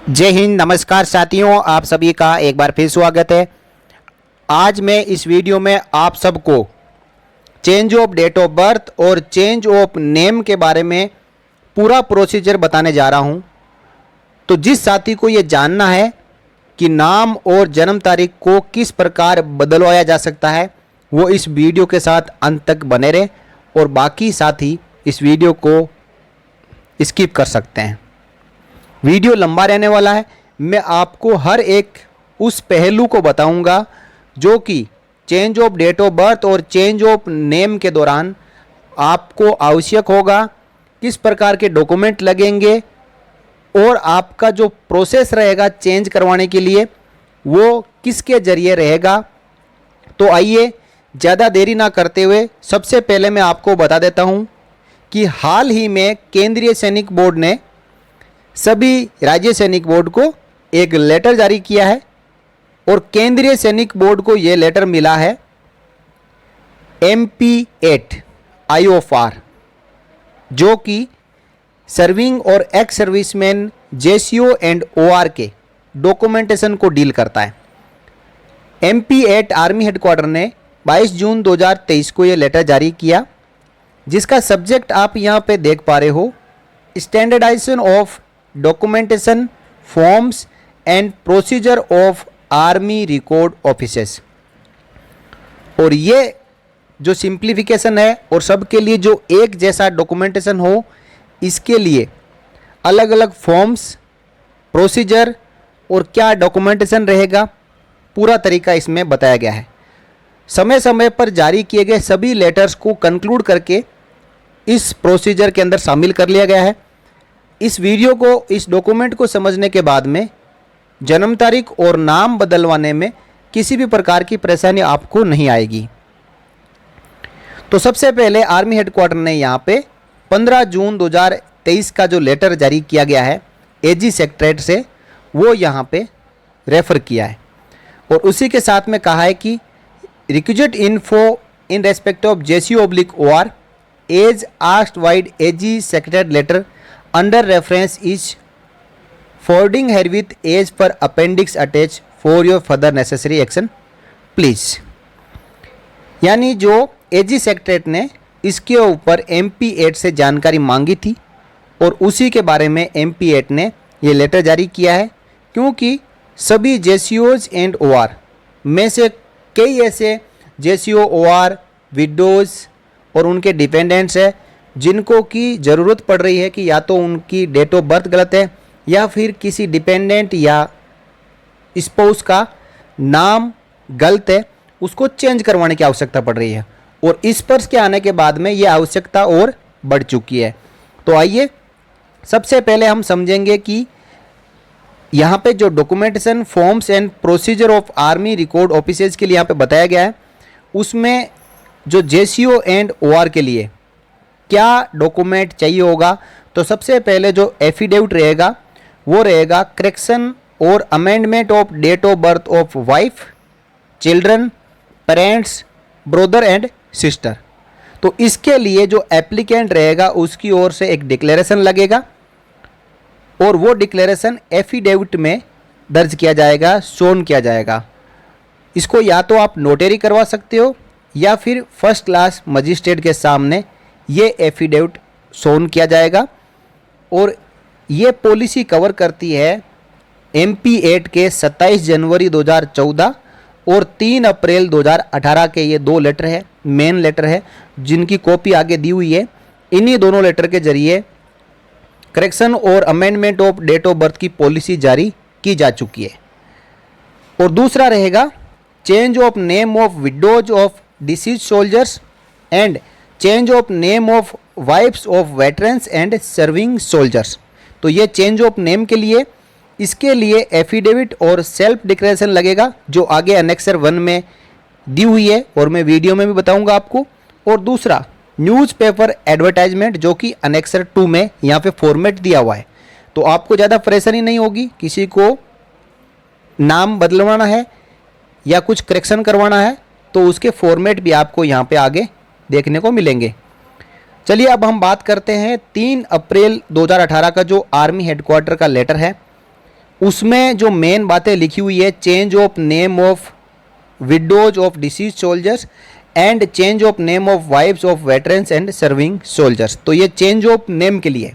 जय हिंद, नमस्कार साथियों, आप सभी का एक बार फिर स्वागत है। आज मैं इस वीडियो में आप सबको change of date of birth और चेंज ऑफ नेम के बारे में पूरा प्रोसीजर बताने जा रहा हूं। तो जिस साथी को ये जानना है कि नाम और जन्म तारीख को किस प्रकार बदलवाया जा सकता है, वो इस वीडियो के साथ अंत तक बने रहे और बाकी साथी इस वीडियो को स्किप कर सकते हैं। वीडियो लंबा रहने वाला है। मैं आपको हर एक उस पहलू को बताऊंगा जो कि change of date of birth और चेंज ऑफ नेम के दौरान आपको आवश्यक होगा, किस प्रकार के डॉक्यूमेंट लगेंगे और आपका जो प्रोसेस रहेगा चेंज करवाने के लिए वो किसके ज़रिए रहेगा। तो आइए ज़्यादा देरी ना करते हुए सबसे पहले मैं आपको बता देता हूं कि हाल ही में केंद्रीय सैनिक बोर्ड ने सभी राज्य सैनिक बोर्ड को एक लेटर जारी किया है और केंद्रीय सैनिक बोर्ड को यह लेटर मिला है MP8 IOFR, जो कि सर्विंग और ex serviceman JCO and OR के डॉक्यूमेंटेशन को डील करता है। MP8 आर्मी हेडक्वार्टर ने 22 जून 2023 को यह लेटर जारी किया, जिसका सब्जेक्ट आप यहाँ पे देख पा रहे हो, standardisation of documentation forms and procedure of army record offices. और ये जो सिंप्लीफिकेशन है और सबके लिए जो एक जैसा डॉक्यूमेंटेशन हो, इसके लिए अलग अलग फॉर्म्स, प्रोसीजर और क्या डॉक्यूमेंटेशन रहेगा, पूरा तरीका इसमें बताया गया है। समय समय पर जारी किए गए सभी लेटर्स को कंक्लूड करके इस प्रोसीजर के अंदर शामिल कर लिया गया है। इस वीडियो को, इस डॉक्यूमेंट को समझने के बाद में जन्म तारीख और नाम बदलवाने में किसी भी प्रकार की परेशानी आपको नहीं आएगी। तो सबसे पहले आर्मी हेडक्वार्टर ने यहाँ पे 15 जून 2023 का जो लेटर जारी किया गया है AG सेक्रेटरीट से, वो यहाँ पे रेफ़र किया है और उसी के साथ में कहा है कि requisite info in respect of JCO/OR as asked vide AG secretariat letter under reference is forwarding her with as per appendix attached for your further necessary action please। यानी जो AG सेक्रेटरीट ने इसके ऊपर MP8 से जानकारी मांगी थी और उसी के बारे में MP8 ने ये लेटर जारी किया है, क्योंकि सभी JCOs एंड OR में से कई ऐसे JCO OR विडोज़ और उनके डिपेंडेंट्स है जिनको की ज़रूरत पड़ रही है कि या तो उनकी डेट ऑफ बर्थ गलत है या फिर किसी डिपेंडेंट या स्पाउस का नाम गलत है, उसको चेंज करवाने की आवश्यकता पड़ रही है और इस पर के आने के बाद में ये आवश्यकता और बढ़ चुकी है। तो आइए सबसे पहले हम समझेंगे कि यहाँ पे जो documentation forms and procedure of army record offices के लिए यहाँ पे बताया गया है, उसमें जो JCO एंड OR के लिए क्या डॉक्यूमेंट चाहिए होगा। तो सबसे पहले जो एफिडेविट रहेगा वो रहेगा करेक्शन और amendment of date of birth of wife, children, parents, brother and sister. तो इसके लिए जो एप्लीकेंट रहेगा उसकी ओर से एक डिक्लेरेशन लगेगा और वो डिक्लेरेशन एफिडेविट में दर्ज किया जाएगा, शोन किया जाएगा। इसको या तो आप नोटरी करवा सकते हो या फिर फर्स्ट क्लास मजिस्ट्रेट के सामने ये एफिडेविट शोन किया जाएगा। और ये पॉलिसी कवर करती है MP8 के 27 जनवरी 2014 और 3 अप्रैल 2018 के ये दो लेटर है, मेन लेटर है, जिनकी कॉपी आगे दी हुई है। इन्हीं दोनों लेटर के जरिए करेक्शन और amendment of date of birth की पॉलिसी जारी की जा चुकी है। और दूसरा रहेगा change of name of widows of deceased soldiers and change of name of wifes of veterans and serving soldiers. तो ये चेंज ऑफ नेम के लिए, इसके लिए एफिडेविट और सेल्फ डिक्लेरेशन लगेगा, जो आगे अनेक्सर 1 में दी हुई है और मैं वीडियो में भी बताऊंगा आपको। और दूसरा न्यूज़पेपर एडवर्टाइजमेंट, जो कि अनेक्सर 2 में यहाँ पे फॉर्मेट दिया हुआ है। तो आपको ज़्यादा परेशानी नहीं होगी, किसी को नाम बदलवाना है या कुछ करेक्शन करवाना है तो उसके फॉर्मेट भी आपको यहाँ पे आगे देखने को मिलेंगे। चलिए अब हम बात करते हैं 3 अप्रैल 2018 का जो आर्मी हेडक्वार्टर का लेटर है उसमें जो मेन बातें लिखी हुई है, change of name of widows of deceased soldiers and change of name of wifes of veterans and serving soldiers. तो ये चेंज ऑफ नेम के लिए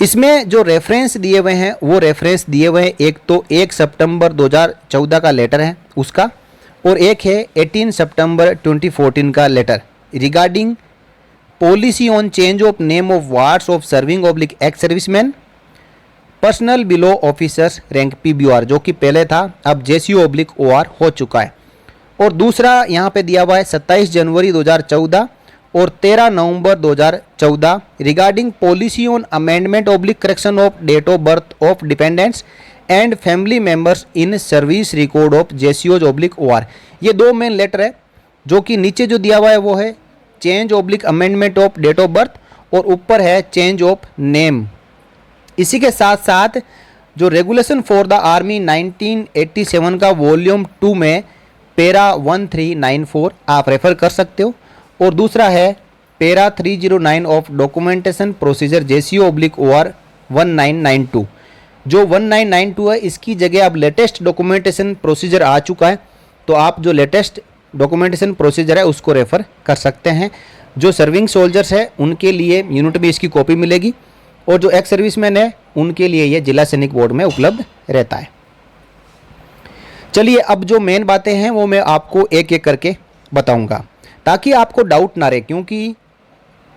इसमें जो रेफरेंस दिए हुए हैं वो रेफरेंस दिए हुए हैं, एक तो 1 सितंबर 2014 का लेटर है उसका, और एक है 18 सितंबर 2014 का letter regarding policy on change of name of wards of serving oblique ex serviceman personnel below officers rank PBOR, जो कि पहले था, अब JCO/OR हो चुका है। और दूसरा यहाँ पे दिया हुआ है 27 जनवरी 2014 और 13 नवंबर 2014 regarding policy on amendment oblique correction of date of birth of dependents and family members in service record of JCO/OR। ये दो मेन लेटर है, जो कि नीचे जो दिया हुआ है वो है change oblique amendment of date of birth और ऊपर है चेंज ऑफ नेम। इसी के साथ साथ जो रेगुलेशन फॉर द आर्मी 1987 का वॉल्यूम 2 में पैरा 1394 आप रेफर कर सकते हो, और दूसरा है para 309 of documentation procedure JCO/OR 1992। जो 1992 है इसकी जगह अब लेटेस्ट डॉक्यूमेंटेशन प्रोसीजर आ चुका है, तो आप जो लेटेस्ट डॉक्यूमेंटेशन प्रोसीजर है उसको रेफ़र कर सकते हैं। जो सर्विंग सोल्जर्स है उनके लिए यूनिट में इसकी कॉपी मिलेगी, और जो एक्स सर्विसमैन है उनके लिए ये जिला सैनिक बोर्ड में उपलब्ध रहता है। चलिए अब जो मेन बातें हैं वो मैं आपको एक एक करके बताऊंगा ताकि आपको डाउट ना रहे, क्योंकि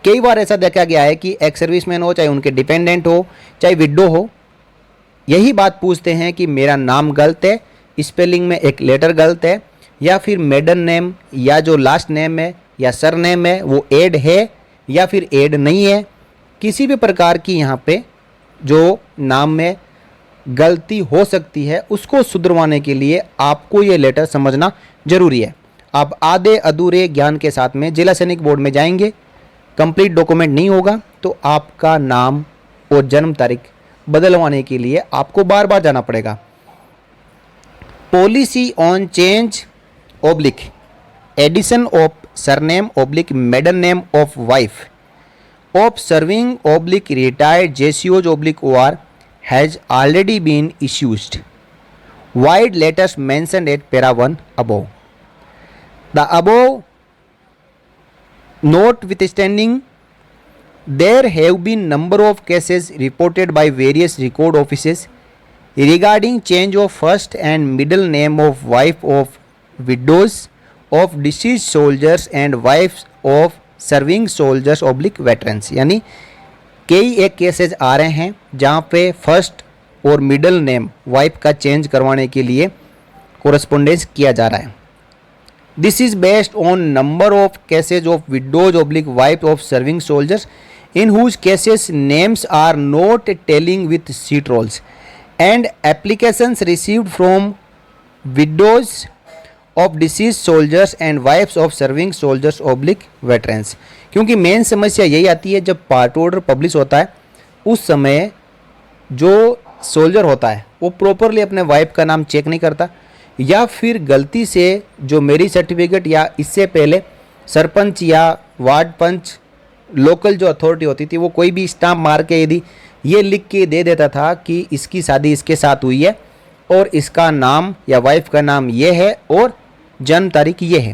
कई बार ऐसा देखा गया है कि एक्स सर्विसमैन हो, चाहे उनके डिपेंडेंट हो, चाहे विडो हो, यही बात पूछते हैं कि मेरा नाम गलत है, स्पेलिंग में एक लेटर गलत है, या फिर मेडन नेम या जो लास्ट नेम है या सर नेम है वो ऐड है या फिर ऐड नहीं है। किसी भी प्रकार की यहाँ पे जो नाम में गलती हो सकती है उसको सुधरवाने के लिए आपको ये लेटर समझना जरूरी है। आप आधे अधूरे ज्ञान के साथ में जिला सैनिक बोर्ड में जाएंगे, कंप्लीट डॉक्यूमेंट नहीं होगा तो आपका नाम और जन्म तारीख बदलवाने के लिए आपको बार बार जाना पड़ेगा। Policy on change oblique addition of surname oblique maiden name of wife of serving oblique retired JCOs/OR has already been issued. Wide letters mentioned at para 1 above. The above notwithstanding, there have been number of cases reported by various record offices regarding change of first and middle name of wife of widows of deceased soldiers and wives of serving soldiers oblique veterans. यानी कई एक cases आ रहे हैं जहाँ पे first और middle name wife का change करवाने के लिए कोरस्पोंडेंस किया जा रहा है। This is based on number of cases of widows oblique wife of serving soldiers in whose cases names are not tallying with sheet rolls and applications received from widows of deceased soldiers and wives of serving soldiers oblique veterans. क्योंकि main समस्या यही आती है जब part order publish होता है उस समय जो सोल्जर होता है वो प्रॉपरली अपने वाइफ का नाम चेक नहीं करता, या फिर गलती से जो मैरिज सर्टिफिकेट या इससे पहले सरपंच या वार्ड पंच लोकल जो अथॉरिटी होती थी वो कोई भी स्टाम्प मार के यदि ये लिख के दे देता था कि इसकी शादी इसके साथ हुई है और इसका नाम या वाइफ का नाम ये है और जन्म तारीख ये है,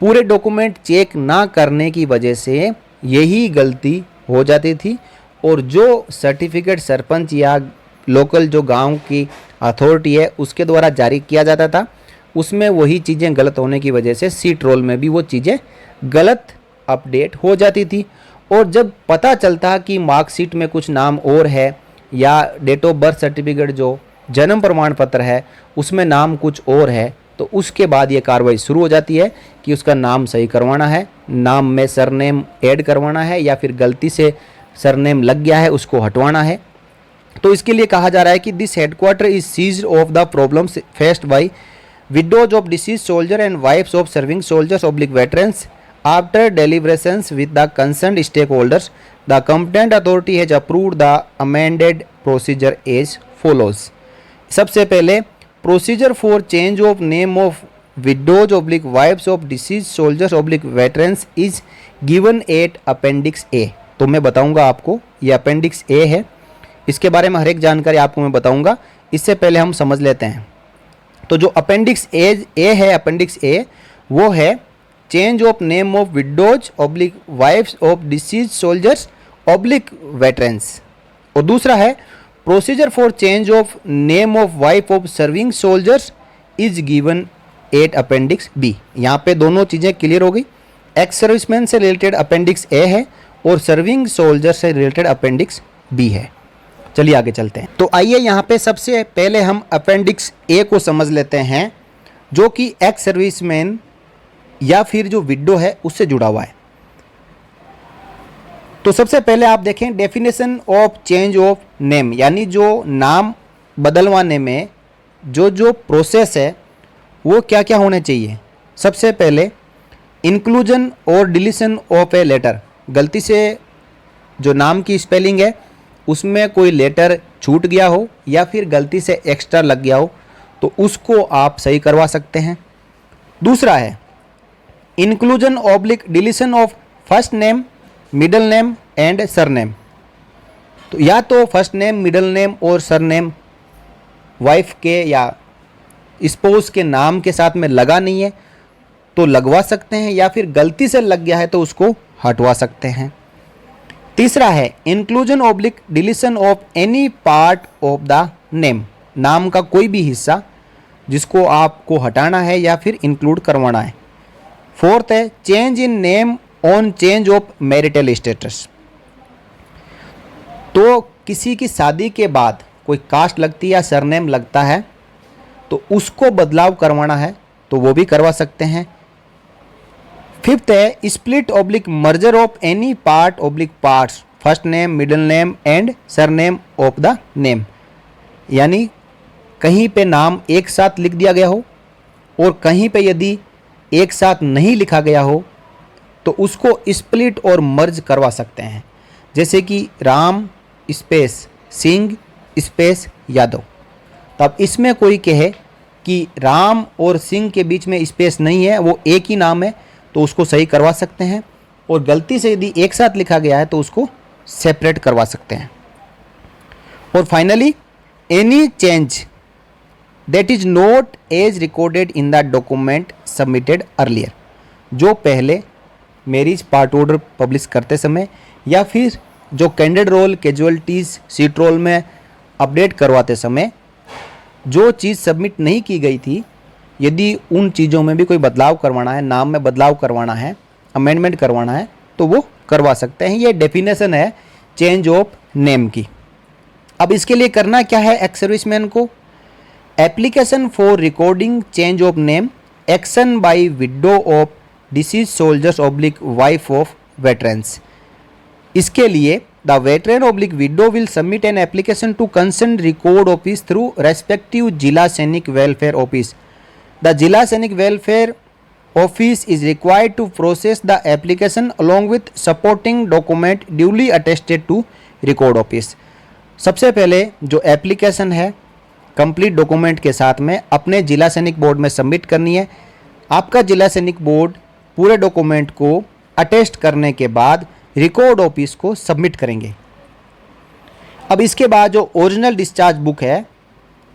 पूरे डॉक्यूमेंट चेक ना करने की वजह से यही गलती हो जाती थी, और जो सर्टिफिकेट सरपंच या लोकल जो गांव की अथॉरिटी है उसके द्वारा जारी किया जाता था उसमें वही चीज़ें गलत होने की वजह से सीट रोल में भी वो चीज़ें गलत अपडेट हो जाती थी। और जब पता चलता कि मार्कशीट में कुछ नाम और है या डेट ऑफ बर्थ सर्टिफिकेट जो जन्म प्रमाण पत्र है उसमें नाम कुछ और है, तो उसके बाद ये कार्रवाई शुरू हो जाती है कि उसका नाम सही करवाना है, नाम में सरनेम ऐड करवाना है, या फिर गलती से सरनेम लग गया है उसको हटवाना है। तो इसके लिए कहा जा रहा है कि this headquarter is seized of the problems faced by widows of deceased soldier and wives of serving soldiers oblique veterans after deliberations with the concerned stake holders the competent authority has approved the amended procedure as follows. सबसे पहले procedure for change of name of widows oblique wives of deceased soldiers oblique veterans is given at appendix A. तो मैं बताऊंगा आपको, ये appendix A है। इसके बारे में हर एक जानकारी आपको मैं बताऊंगा। इससे पहले हम समझ लेते हैं। तो जो अपेंडिक्स ए है, अपेंडिक्स ए वो है change of name of widows oblique wives of deceased soldiers oblique veterans, और दूसरा है procedure for change of name of wife of serving soldiers is given at appendix B. यहाँ पे दोनों चीज़ें क्लियर हो गई। एक्स सर्विसमैन से रिलेटेड अपेंडिक्स ए है और सर्विंग सोल्जर से रिलेटेड अपेंडिक्स बी है। चलिए आगे चलते हैं। तो आइए यहाँ पे सबसे पहले हम अपेंडिक्स ए को समझ लेते हैं, जो कि एक्स सर्विसमैन या फिर जो विडो है उससे जुड़ा हुआ है। तो सबसे पहले आप देखें definition of change of name, यानी जो नाम बदलवाने में जो प्रोसेस है वो क्या क्या होने चाहिए। सबसे पहले इंक्लूजन और डिलीशन ऑफ ए लेटर, गलती से जो नाम की स्पेलिंग है उसमें कोई लेटर छूट गया हो या फिर गलती से एक्स्ट्रा लग गया हो तो उसको आप सही करवा सकते हैं। दूसरा है inclusion oblique deletion of first name, middle name and surname. तो या तो फर्स्ट नेम, मिडल नेम और सरनेम वाइफ के या स्पोज के नाम के साथ में लगा नहीं है तो लगवा सकते हैं, या फिर गलती से लग गया है तो उसको हटवा सकते हैं। तीसरा है inclusion oblique deletion of any part of the name, नाम का कोई भी हिस्सा जिसको आपको हटाना है या फिर इंक्लूड करवाना है। फोर्थ है change in name on change of marital status, तो किसी की शादी के बाद कोई कास्ट लगती है या सरनेम लगता है तो उसको बदलाव करवाना है तो वो भी करवा सकते हैं। फिफ्थ है split oblique merger of any part oblique parts, first name, middle name and surname of the name, यानी कहीं पे नाम एक साथ लिख दिया गया हो और कहीं पे यदि एक साथ नहीं लिखा गया हो तो उसको स्प्लिट और मर्ज करवा सकते हैं। जैसे कि राम स्पेस सिंह स्पेस यादव, तो अब इसमें कोई कहे कि राम और सिंह के बीच में स्पेस नहीं है, वो एक ही नाम है, तो उसको सही करवा सकते हैं। और गलती से यदि एक साथ लिखा गया है तो उसको सेपरेट करवा सकते हैं। और finally any change that is not as recorded in the document submitted earlier, जो पहले मैरिज पार्ट ऑर्डर पब्लिश करते समय या फिर जो candidate roll casualties sheet roll में अपडेट करवाते समय जो चीज़ सबमिट नहीं की गई थी, यदि उन चीज़ों में भी कोई बदलाव करवाना है, नाम में बदलाव करवाना है, अमेंडमेंट करवाना है तो वो करवा सकते हैं। ये डेफिनेशन है चेंज ऑफ नेम की। अब इसके लिए करना क्या है एक्स सर्विसमैन को, application for recording change of name action by widow of deceased soldiers oblique wife of veterans. इसके लिए the veteran oblique widow will submit an application to concern record office through respective Zila Sainik welfare office. The Zila Sainik welfare office is required to process the application along with supporting document duly attested to record office। सबसे पहले जो application है complete document के साथ में अपने जिला Sainik board में सबमिट करनी है। आपका जिला सैनिक बोर्ड पूरे डॉक्यूमेंट को अटेस्ट करने के बाद रिकॉर्ड ऑफिस को सबमिट करेंगे। अब इसके बाद जो ओरिजिनल डिस्चार्ज बुक है,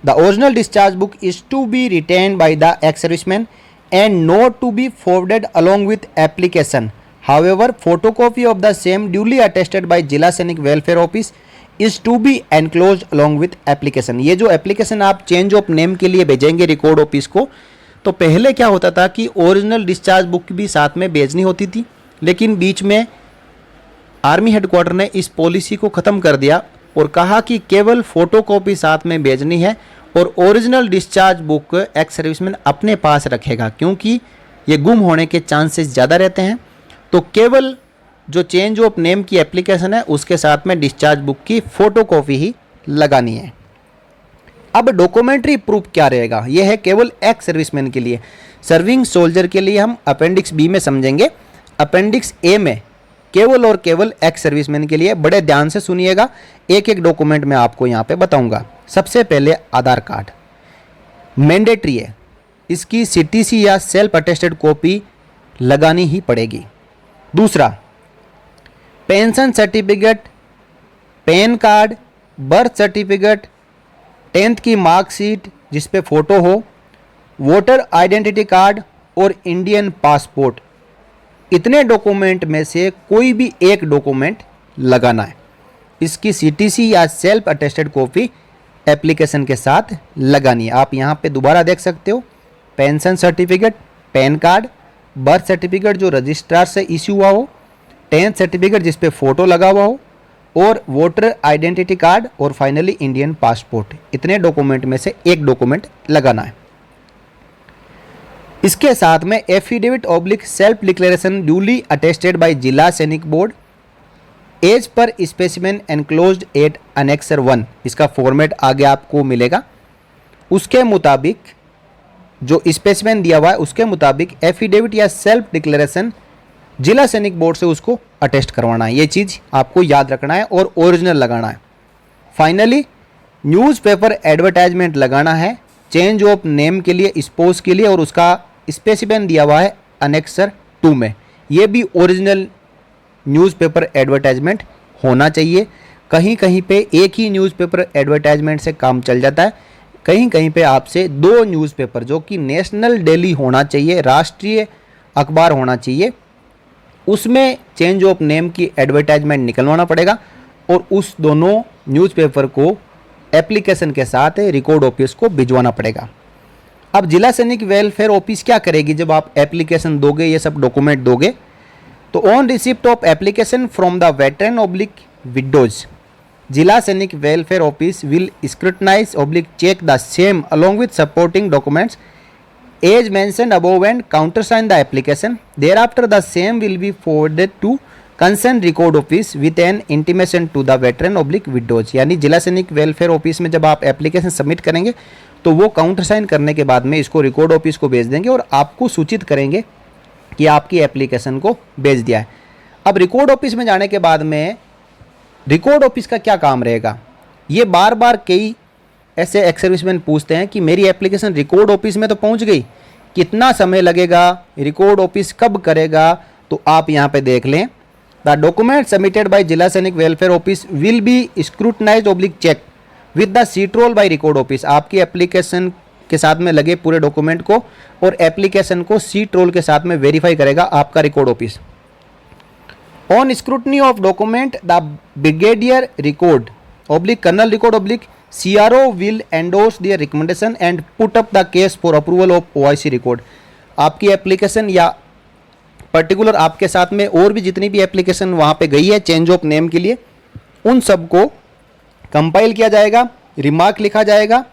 the original discharge book is to be retained by the ex serviceman and not to be forwarded along with application. However, photocopy of the same duly attested by जिला Sainik welfare office is to be enclosed along with application। ये जो application आप change of name के लिए भेजेंगे record office को, तो पहले क्या होता था कि ओरिजिनल डिस्चार्ज बुक भी साथ में भेजनी होती थी, लेकिन बीच में आर्मी हेडक्वार्टर ने इस पॉलिसी को ख़त्म कर दिया और कहा कि केवल फोटोकॉपी साथ में भेजनी है और original discharge book ex serviceman अपने पास रखेगा, क्योंकि ये गुम होने के चांसेस ज़्यादा रहते हैं। तो केवल जो चेंज ऑफ नेम की एप्लीकेशन है उसके साथ में डिस्चार्ज बुक की फ़ोटोकॉपी ही लगानी है। अब डॉक्यूमेंट्री प्रूफ क्या रहेगा, यह है केवल एक्स सर्विसमैन के लिए। सर्विंग सोल्जर के लिए हम अपेंडिक्स बी में समझेंगे। अपेंडिक्स ए में केवल और केवल एक्स सर्विसमैन के लिए। बड़े ध्यान से सुनिएगा, एक एक डॉक्यूमेंट मैं आपको यहाँ पे बताऊँगा। सबसे पहले आधार कार्ड मैंडेटरी है, इसकी सीटीसी या सेल्फ अटेस्टेड कॉपी लगानी ही पड़ेगी। दूसरा pension certificate, pan card, birth certificate, 10th की मार्कशीट जिस पे फ़ोटो हो, वोटर आइडेंटिटी कार्ड और इंडियन पासपोर्ट, इतने डॉक्यूमेंट में से कोई भी एक डॉक्यूमेंट लगाना है। इसकी सीटीसी या सेल्फ अटेस्टेड कॉपी एप्लीकेशन के साथ लगानी है। आप यहाँ पे दोबारा देख सकते हो, pension certificate, pan card, birth certificate जो रजिस्ट्रार से इश्यू हुआ हो, 10th सर्टिफिकेट जिस पे फ़ोटो लगा हुआ हो, और वोटर आइडेंटिटी कार्ड, और फाइनली इंडियन पासपोर्ट। इतने डॉक्यूमेंट में से एक डॉक्यूमेंट लगाना है। इसके साथ में affidavit oblique self declaration duly attested by Zila Sainik board as per specimen enclosed at annexure 1, इसका फॉर्मेट आगे आपको मिलेगा। उसके मुताबिक जो स्पेसिमेन दिया हुआ है उसके मुताबिक एफिडेविट या सेल्फ डिक्लेरेशन जिला सैनिक बोर्ड से उसको अटेस्ट करवाना है। ये चीज़ आपको याद रखना है और ओरिजिनल लगाना है। फाइनली न्यूज़पेपर एडवर्टाइजमेंट लगाना है चेंज ऑफ नेम के लिए, स्पोज के लिए, और उसका स्पेसिमेन दिया हुआ है अनेक्सर 2 में। ये भी ओरिजिनल न्यूज़पेपर एडवर्टाइजमेंट होना चाहिए। कहीं कहीं पे एक ही न्यूज़पेपर एडवर्टाइजमेंट से काम चल जाता है, कहीं कहीं पे आपसे 2 न्यूज़पेपर जो कि नेशनल डेली होना चाहिए, राष्ट्रीय अखबार होना चाहिए, उसमें चेंज ऑफ नेम की एडवर्टाइजमेंट निकलवाना पड़ेगा और उस दोनों न्यूज़पेपर को एप्लीकेशन के साथ रिकॉर्ड ऑफिस को भिजवाना पड़ेगा। अब जिला सैनिक वेलफेयर ऑफिस क्या करेगी जब आप एप्लीकेशन दोगे, ये सब डॉक्यूमेंट दोगे? तो on receipt of application from the veteran oblique widows, Zila Sainik welfare office will scrutinise oblique check the same along with supporting documents as mentioned above and countersign the application. Thereafter the same will be forwarded to concerned record office with an intimation to the veteran oblique widows. यानी जिला Sainik welfare office में जब आप application submit करेंगे तो वो counter sign करने के बाद में इसको रिकॉर्ड ऑफिस को भेज देंगे और आपको सूचित करेंगे कि आपकी एप्लीकेशन को भेज दिया है। अब रिकॉर्ड ऑफिस में जाने के बाद में रिकॉर्ड ऑफिस का क्या काम रहेगा? ये बार बार कई ऐसे एक्स सर्विसमैन पूछते हैं कि मेरी एप्लीकेशन रिकॉर्ड ऑफिस में तो पहुंच गई, कितना समय लगेगा, रिकॉर्ड ऑफिस कब करेगा? तो आप यहाँ पे देख लें, the document submitted by Zila Sainik welfare office will be scrutinised oblique check with the sheet roll by record office. आपकी एप्लीकेशन के साथ में लगे पूरे डॉक्यूमेंट को और एप्लीकेशन को सीट रोल के साथ में वेरीफाई करेगा आपका record office. On scrutiny of document the brigadier record oblique colonel record oblique CRO will endorse their recommendation and put up the case for approval of OIC record। आपकी application या particular आपके साथ में और भी जितनी भी एप्लीकेशन वहाँ पे गई है चेंज ऑफ नेम के लिए, उन सब को कंपाइल किया जाएगा, रिमार्क लिखा जाएगा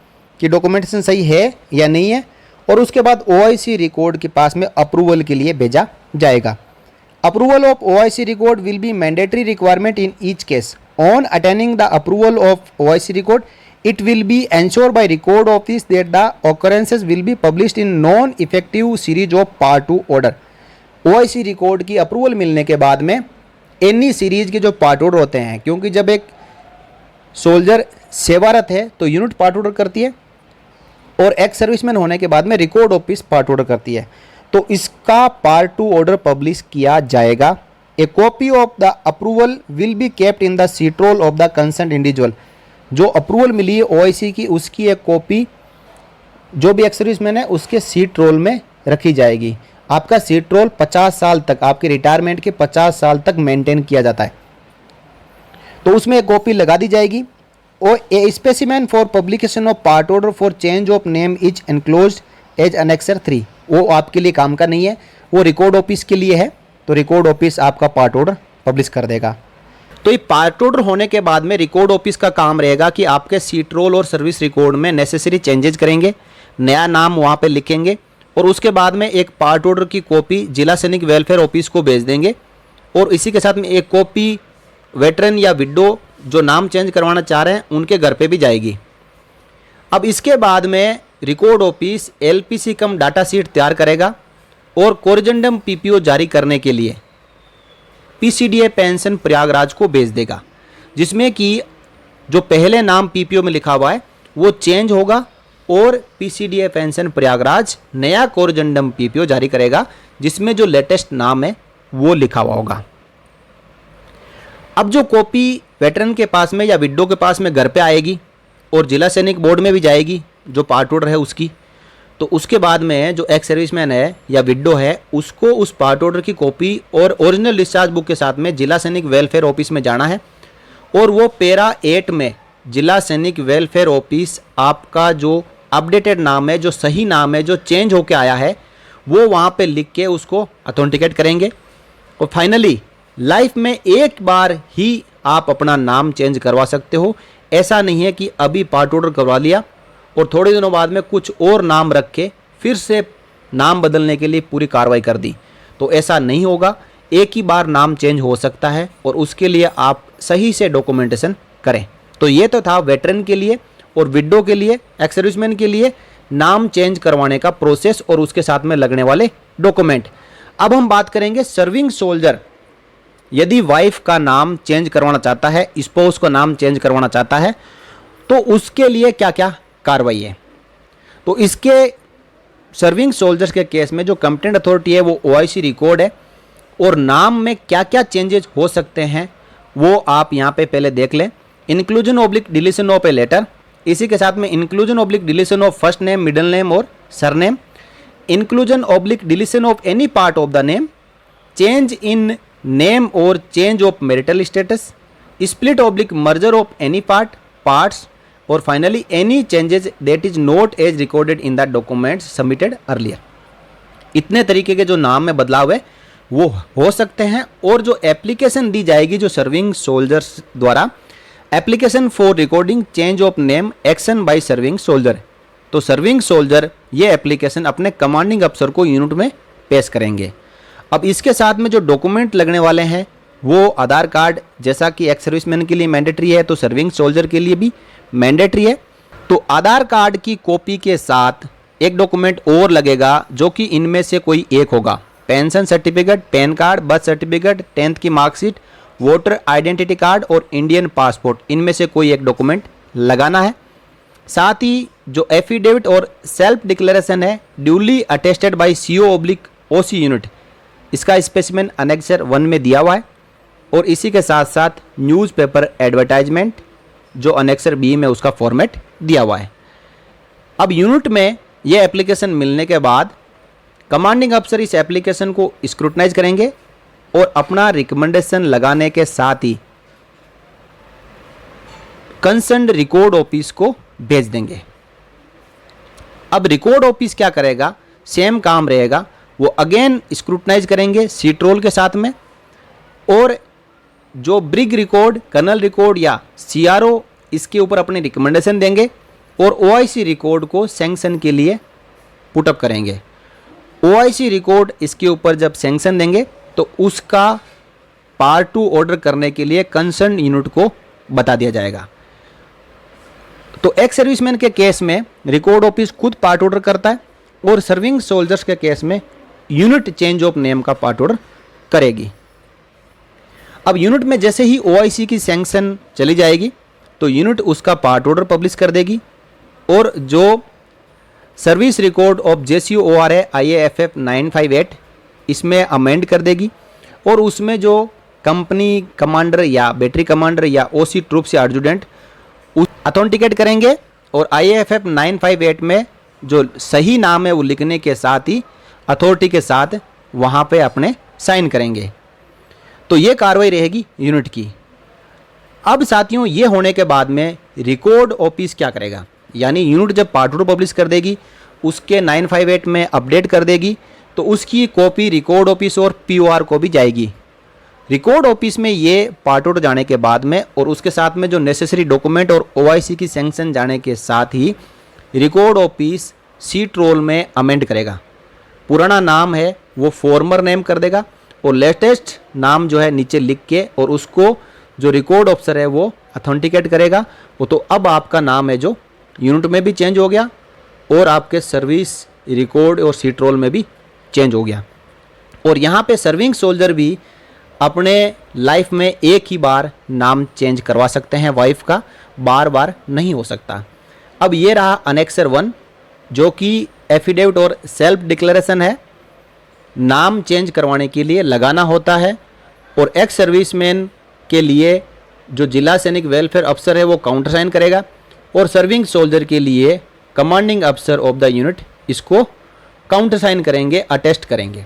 कि डॉक्यूमेंटेशन सही है या नहीं है, और उसके बाद OIC रिकॉर्ड के पास में अप्रूवल के लिए भेजा जाएगा। Approval of OIC record will be mandatory requirement in each case. On attaining the approval of OIC record it will be ensured by record office that the occurrences will be published in non-effective series of part 2 order। OIC record की approval मिलने के बाद में any series के जो part order होते हैं, क्योंकि जब एक सोल्जर सेवारत है तो यूनिट पार्ट ऑर्डर करती है और एक्स सर्विसमैन होने के बाद में रिकॉर्ड ऑफिस पार्ट ऑर्डर करती है, तो इसका पार्ट 2 ऑर्डर पब्लिश किया जाएगा। A copy of the approval will be kept in the sheet roll of the concern individual. जो अप्रूवल मिली है OIC की, उसकी एक कॉपी जो भी एक्स सर्विसमैन है उसके सीट रोल में रखी जाएगी। आपका सीट रोल 50 साल तक, आपके रिटायरमेंट के 50 साल तक मेंटेन किया जाता है, तो उसमें एक कॉपी लगा दी जाएगी। और a specimen for publication of part order for change of name is enclosed as annexure 3। वो आपके लिए काम का नहीं है, वो रिकॉर्ड ऑफिस के लिए है, तो रिकॉर्ड ऑफिस आपका पार्ट ऑर्डर पब्लिश कर देगा। तो ये पार्ट ऑर्डर होने के बाद में रिकॉर्ड ऑफिस का काम रहेगा कि आपके सीट रोल और सर्विस रिकॉर्ड में नेसेसरी चेंजेस करेंगे, नया नाम वहाँ पे लिखेंगे, और उसके बाद में एक पार्ट ऑर्डर की कॉपी जिला सैनिक वेलफेयर ऑफिस को भेज देंगे, और इसी के साथ में एक कॉपी वेटरन या विडो जो नाम चेंज करवाना चाह रहे हैं उनके घर पे भी जाएगी। अब इसके बाद में रिकॉर्ड ऑफिस LPC कम डाटा शीट तैयार करेगा और कोरिजेंडम PPO जारी करने के लिए PCDA पेंशन प्रयागराज को भेज देगा, जिसमें कि जो पहले नाम PPO में लिखा हुआ है वो चेंज होगा और PCDA पेंशन प्रयागराज नया कोरिजेंडम PPO जारी करेगा जिसमें जो लेटेस्ट नाम है वो लिखा हुआ होगा। अब जो कॉपी वेटरन के पास में या विडो के पास में घर पे आएगी और जिला सैनिक बोर्ड में भी जाएगी जो पार्ट ऑर्डर है उसकी। तो उसके बाद में जो एक्स सर्विसमैन है या विडो है उसको उस पार्ट ऑर्डर की कॉपी और ओरिजिनल डिस्चार्ज बुक के साथ में जिला सैनिक वेलफेयर ऑफिस में जाना है और वो पैरा 8 में जिला सैनिक वेलफेयर ऑफिस आपका जो अपडेटेड नाम है, जो सही नाम है, जो चेंज होके आया है, वो वहाँ पे लिख के उसको अथेंटिकेट करेंगे। और फाइनली लाइफ में एक बार ही आप अपना नाम चेंज करवा सकते हो। ऐसा नहीं है कि अभी पार्ट ऑर्डर करवा लिया और थोड़े दिनों बाद में कुछ और नाम रख के फिर से नाम बदलने के लिए पूरी कार्रवाई कर दी, तो ऐसा नहीं होगा। एक ही बार नाम चेंज हो सकता है और उसके लिए आप सही से डॉक्यूमेंटेशन करें। तो ये तो था वेटरन के लिए और विडो के लिए, एक्स सर्विसमैन के लिए नाम चेंज करवाने का प्रोसेस और उसके साथ में लगने वाले डॉक्यूमेंट। अब हम बात करेंगे सर्विंग सोल्जर यदि वाइफ का नाम चेंज करवाना चाहता है, स्पाउस का नाम चेंज करवाना चाहता है, तो उसके लिए क्या क्या कार्रवाई है। तो इसके सर्विंग सोल्जर्स के केस में जो कंप्टेंट अथॉरिटी है वो OIC रिकॉर्ड है और नाम में क्या क्या चेंजेस हो सकते हैं वो आप यहाँ पे पहले देख लें। Inclusion oblique deletion of a letter, इसी के साथ में inclusion oblique deletion of first name, middle name और surname, inclusion oblique deletion of any part of the name, change in name और change of marital status, split oblique merger of any parts और finally any changes that is not as recorded in the documents submitted earlier. इतने तरीके के जो नाम में बदलाव है वो हो सकते हैं। और जो एप्लीकेशन दी जाएगी जो सर्विंग सोल्जर्स द्वारा, application for recording change of name action by serving soldier, तो सर्विंग सोल्जर ये एप्लीकेशन अपने कमांडिंग अफसर को यूनिट में पेश करेंगे। अब इसके साथ में जो डॉक्यूमेंट लगने वाले हैं वो आधार कार्ड, जैसा कि एक्स सर्विसमैन के लिए मैंडेटरी है तो सर्विंग सोल्जर के लिए भी मैंडेटरी है। तो आधार कार्ड की कॉपी के साथ एक डॉक्यूमेंट और लगेगा जो कि इनमें से कोई एक होगा। Pension certificate, pan card, birth certificate, 10th की मार्कशीट, वोटर आइडेंटिटी कार्ड और इंडियन पासपोर्ट, इनमें से कोई एक डॉक्यूमेंट लगाना है। साथ ही जो एफिडेविट और सेल्फ डिक्लेरेशन है duly attested bye CO/OC unit, इसका स्पेसिमेन अनेक्सर 1 में दिया हुआ है। और इसी के साथ साथ न्यूज़पेपर एडवर्टाइजमेंट जो अनेक्सर B में उसका फॉर्मेट दिया हुआ है। अब यूनिट में ये एप्लीकेशन मिलने के बाद कमांडिंग अफसर इस एप्लीकेशन को स्क्रूटनाइज करेंगे और अपना रिकमेंडेशन लगाने के साथ ही कंसर्न्ड रिकॉर्ड ऑफिस को भेज देंगे। अब रिकॉर्ड ऑफिस क्या करेगा, सेम काम रहेगा, वो अगेन स्क्रूटनाइज करेंगे सीट रोल के साथ में और जो ब्रिग रिकॉर्ड, कर्नल रिकॉर्ड या CRO इसके ऊपर अपने रिकमेंडेशन देंगे और OIC रिकॉर्ड को सैंक्शन के लिए पुटअप करेंगे। OIC रिकॉर्ड इसके ऊपर जब सैंक्शन देंगे तो उसका पार्ट 2 ऑर्डर करने के लिए कंसर्न यूनिट को बता दिया जाएगा। तो एक्स सर्विसमैन के केस में रिकॉर्ड ऑफिस खुद पार्ट ऑर्डर करता है और सर्विंग सोल्जर्स के केस में यूनिट चेंज ऑफ नेम का पार्ट ऑर्डर करेगी। अब यूनिट में जैसे ही OIC की सैंक्शन चली जाएगी तो यूनिट उसका पार्ट ऑर्डर पब्लिश कर देगी और जो सर्विस रिकॉर्ड ऑफ JCOR है IAFF 958 इसमें अमेंड कर देगी और उसमें जो कंपनी कमांडर या बैटरी कमांडर या OC ट्रूप्स या एडजुटेंट अथेंटिकेट करेंगे और IAFF 958 में जो सही नाम है वो लिखने के साथ ही अथॉरिटी के साथ वहाँ पे अपने साइन करेंगे। तो ये कार्रवाई रहेगी यूनिट की। अब साथियों ये होने के बाद में रिकॉर्ड ऑफिस क्या करेगा, यानी यूनिट जब पार्ट ऑर्डर पब्लिश कर देगी उसके 958 में अपडेट कर देगी तो उसकी कॉपी रिकॉर्ड ऑफिस और POR को भी जाएगी। रिकॉर्ड ऑफिस में ये पार्ट ऑर्डर जाने के बाद में और उसके साथ में जो नेसेसरी डॉक्यूमेंट और OIC की सैंक्शन जाने के साथ ही रिकॉर्ड ऑफिस सीट रोल में अमेंड करेगा। पुराना नाम है वो फॉर्मर नेम कर देगा और लेटेस्ट नाम जो है नीचे लिख के और उसको जो रिकॉर्ड ऑफिसर है वो अथेंटिकेट करेगा। वो तो अब आपका नाम है जो यूनिट में भी चेंज हो गया और आपके सर्विस रिकॉर्ड और सीट रोल में भी चेंज हो गया। और यहाँ पे सर्विंग सोल्जर भी अपने लाइफ में एक ही बार नाम चेंज करवा सकते हैं, वाइफ का बार बार नहीं हो सकता। अब ये रहा अनेक्सर 1 जो कि एफिडेविट और सेल्फ डिक्लेरेशन है, नाम चेंज करवाने के लिए लगाना होता है और एक्स सर्विसमैन के लिए जो जिला सैनिक वेलफेयर अफसर है वो काउंटर साइन करेगा, और सर्विंग सोल्जर के लिए कमांडिंग अफसर ऑफ द यूनिट इसको काउंटर साइन करेंगे, अटेस्ट करेंगे।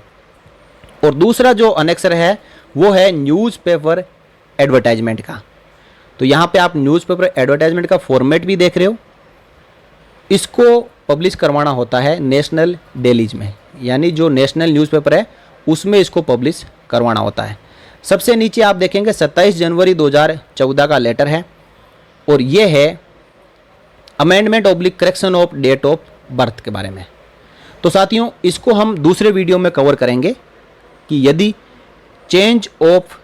और दूसरा जो अनेक्सर है वो है न्यूज़पेपर एडवर्टाइजमेंट का। तो यहाँ पे आप न्यूज़पेपर एडवर्टाइजमेंट का फॉर्मेट भी देख रहे हो। इसको पब्लिश करवाना होता है नेशनल डेलीज में, यानी जो नेशनल न्यूज़पेपर है उसमें इसको पब्लिश करवाना होता है। सबसे नीचे आप देखेंगे 27 जनवरी 2014 का लेटर है, और ये है amendment oblique correction of date of birth के बारे में। तो साथियों, इसको हम दूसरे वीडियो में कवर करेंगे कि यदि change of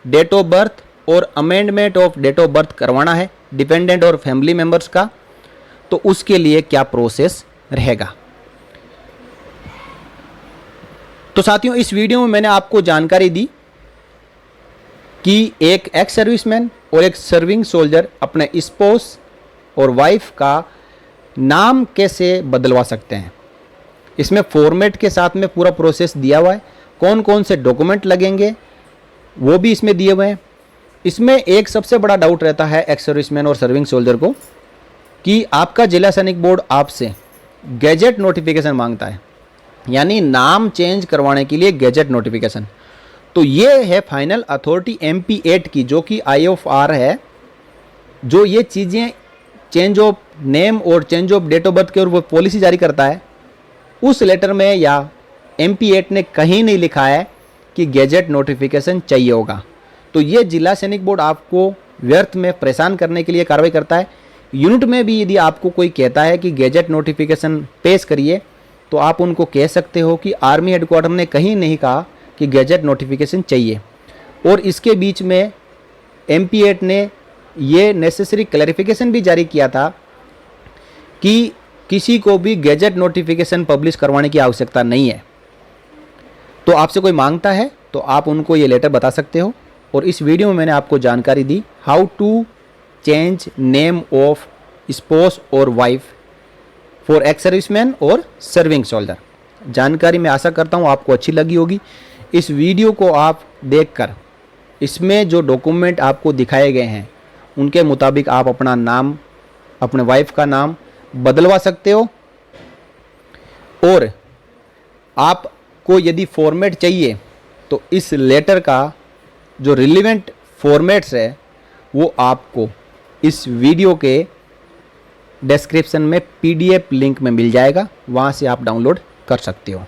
date of birth और amendment of date of birth करवाना है डिपेंडेंट और फैमिली मेंबर्स का, तो उसके लिए क्या प्रोसेस रहेगा। तो साथियों, इस वीडियो में मैंने आपको जानकारी दी कि एक एक्स सर्विसमैन और एक सर्विंग सोल्जर अपने स्पोस और वाइफ का नाम कैसे बदलवा सकते हैं। इसमें फॉर्मेट के साथ में पूरा प्रोसेस दिया हुआ है, कौन कौन से डॉक्यूमेंट लगेंगे वो भी इसमें दिए हुए हैं। इसमें एक सबसे बड़ा डाउट रहता है एक्स सर्विसमैन और सर्विंग सोल्जर को कि आपका जिला सैनिक बोर्ड आपसे गैजेट नोटिफिकेशन मांगता है, यानी नाम चेंज करवाने के लिए गैजेट नोटिफिकेशन। तो ये है फाइनल अथॉरिटी MP8 की, जो कि IOFR है, जो ये चीज़ें चेंज ऑफ नेम और change of date of birth की और वो पॉलिसी जारी करता है। उस लेटर में या MP8 ने कहीं नहीं लिखा है कि गैजेट नोटिफिकेशन चाहिए होगा। तो ये जिला सैनिक बोर्ड आपको व्यर्थ में परेशान करने के लिए कार्रवाई करता है। यूनिट में भी यदि आपको कोई कहता है कि गैजेट नोटिफिकेशन पेश करिए, तो आप उनको कह सकते हो कि आर्मी हेडक्वार्टर ने कहीं नहीं कहा कि गैजेट नोटिफिकेशन चाहिए। और इसके बीच में MP8 ने ये नेसेसरी क्लैरिफिकेशन भी जारी किया था कि किसी को भी गैजेट नोटिफिकेशन पब्लिश करवाने की आवश्यकता नहीं है। तो आपसे कोई मांगता है तो आप उनको ये लेटर बता सकते हो। और इस वीडियो में मैंने आपको जानकारी दी how to change name of spouse और वाइफ फॉर एक्स सर्विसमैन और सर्विंग सोल्जर। जानकारी मैं आशा करता हूँ आपको अच्छी लगी होगी। इस वीडियो को आप देखकर इसमें जो डॉक्यूमेंट आपको दिखाए गए हैं उनके मुताबिक आप अपना नाम, अपने वाइफ का नाम बदलवा सकते हो। और आपको यदि फॉर्मेट चाहिए तो इस लेटर का जो रिलेवेंट फॉर्मेट्स है वो आपको इस वीडियो के डिस्क्रिप्शन में PDF लिंक में मिल जाएगा, वहाँ से आप डाउनलोड कर सकते हो।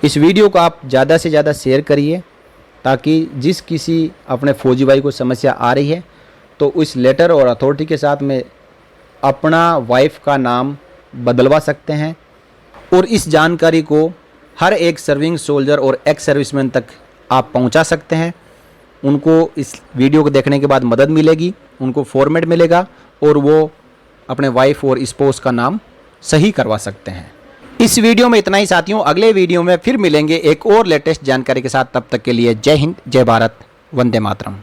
इस वीडियो को आप ज़्यादा से ज़्यादा शेयर करिए ताकि जिस किसी अपने फौजी भाई को समस्या आ रही है तो इस लेटर और अथॉरिटी के साथ में अपना वाइफ का नाम बदलवा सकते हैं। और इस जानकारी को हर एक सर्विंग सोल्जर और एक्स सर्विसमैन तक आप पहुंचा सकते हैं। उनको इस वीडियो को देखने के बाद मदद मिलेगी, उनको फॉर्मेट मिलेगा और वो अपने वाइफ और स्पोस का नाम सही करवा सकते हैं। इस वीडियो में इतना ही साथियों, अगले वीडियो में फिर मिलेंगे एक और लेटेस्ट जानकारी के साथ। तब तक के लिए जय हिंद, जय भारत, वंदे मातरम।